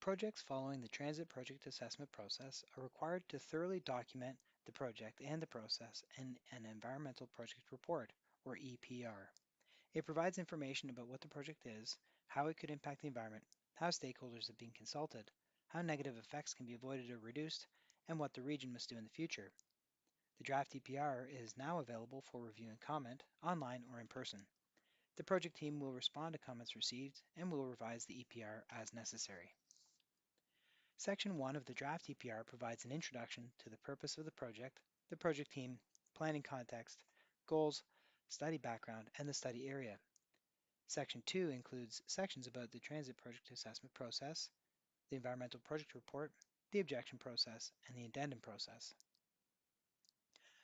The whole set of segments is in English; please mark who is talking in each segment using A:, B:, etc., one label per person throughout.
A: Projects following the Transit Project Assessment process are required to thoroughly document the project and the process in an Environmental Project Report, or EPR. It provides information about what the project is, how it could impact the environment, how stakeholders have been consulted, how negative effects can be avoided or reduced, and what the region must do in the future. The draft EPR is now available for review and comment, online or in person. The project team will respond to comments received and will revise the EPR as necessary. Section 1 of the draft EPR provides an introduction to the purpose of the project team, planning context, goals, study background, and the study area. Section 2 includes sections about the Transit Project Assessment process, the Environmental Project Report, the objection process, and the addendum process.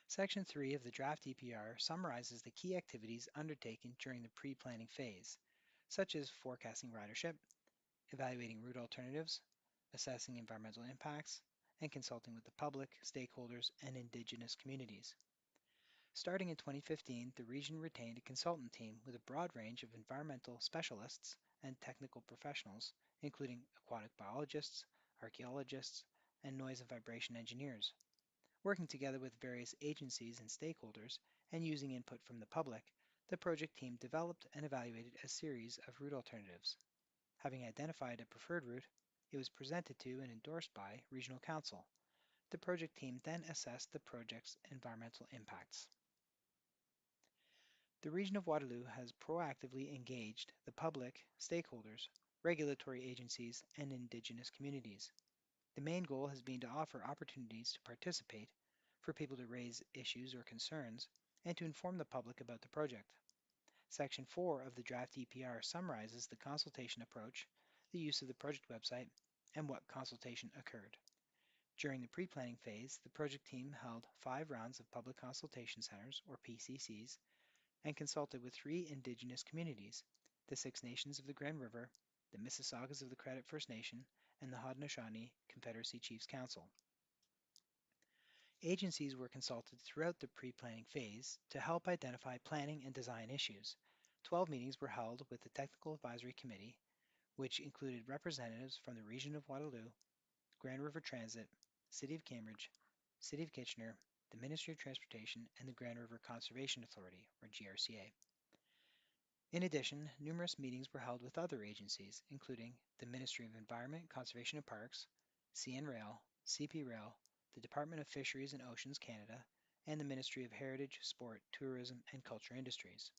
A: Section 3 of the draft EPR summarizes the key activities undertaken during the pre-planning phase, such as forecasting ridership, evaluating route alternatives, assessing environmental impacts, and consulting with the public, stakeholders, and Indigenous communities. Starting in 2015, the region retained a consultant team with a broad range of environmental specialists and technical professionals, including aquatic biologists, archaeologists, and noise and vibration engineers. Working together with various agencies and stakeholders, and using input from the public, the project team developed and evaluated a series of route alternatives. Having identified a preferred route, it was presented to and endorsed by Regional Council. The project team then assessed the project's environmental impacts. The region of Waterloo has proactively engaged the public, stakeholders, regulatory agencies, and Indigenous communities. The main goal has been to offer opportunities to participate, for people to raise issues or concerns, and to inform the public about the project. Section 4 of the draft EPR summarizes the consultation approach, the use of the project website, and what consultation occurred. During the pre-planning phase, the project team held 5 rounds of public consultation centers, or PCCs, and consulted with 3 Indigenous communities, the 6 Nations of the Grand River, the Mississaugas of the Credit First Nation, and the Haudenosaunee Confederacy Chiefs Council. Agencies were consulted throughout the pre-planning phase to help identify planning and design issues. 12 meetings were held with the Technical Advisory Committee, which included representatives from the region of Waterloo, Grand River Transit, City of Cambridge, City of Kitchener, the Ministry of Transportation, and the Grand River Conservation Authority, or GRCA. In addition, numerous meetings were held with other agencies, including the Ministry of Environment, Conservation and Parks, CN Rail, CP Rail, the Department of Fisheries and Oceans Canada, and the Ministry of Heritage, Sport, Tourism, and Culture Industries.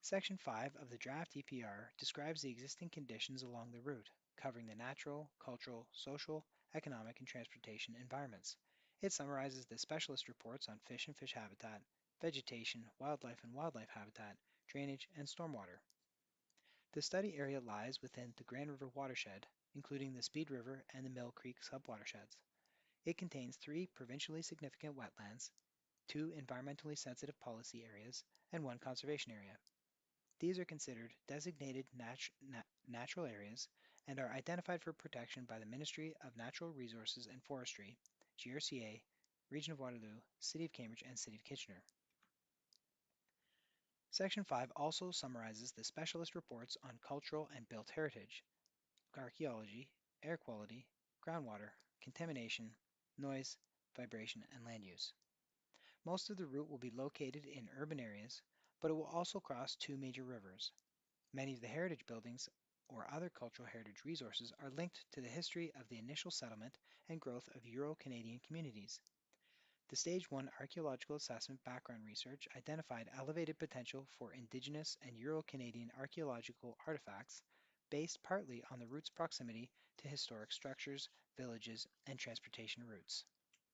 A: Section 5 of the draft EPR describes the existing conditions along the route, covering the natural, cultural, social, economic, and transportation environments. It summarizes the specialist reports on fish and fish habitat, vegetation, wildlife and wildlife habitat, drainage, and stormwater. The study area lies within the Grand River watershed, including the Speed River and the Mill Creek subwatersheds. It contains 3 provincially significant wetlands, 2 environmentally sensitive policy areas, and 1 conservation area. These are considered designated natural areas and are identified for protection by the Ministry of Natural Resources and Forestry, GRCA, Region of Waterloo, City of Cambridge, and City of Kitchener. Section 5 also summarizes the specialist reports on cultural and built heritage, archaeology, air quality, groundwater, contamination, noise, vibration, and land use. Most of the route will be located in urban areas, but it will also cross 2 major rivers. Many of the heritage buildings or other cultural heritage resources are linked to the history of the initial settlement and growth of Euro-Canadian communities. The Stage 1 archaeological assessment background research identified elevated potential for Indigenous and Euro-Canadian archaeological artifacts based partly on the route's proximity to historic structures, villages, and transportation routes.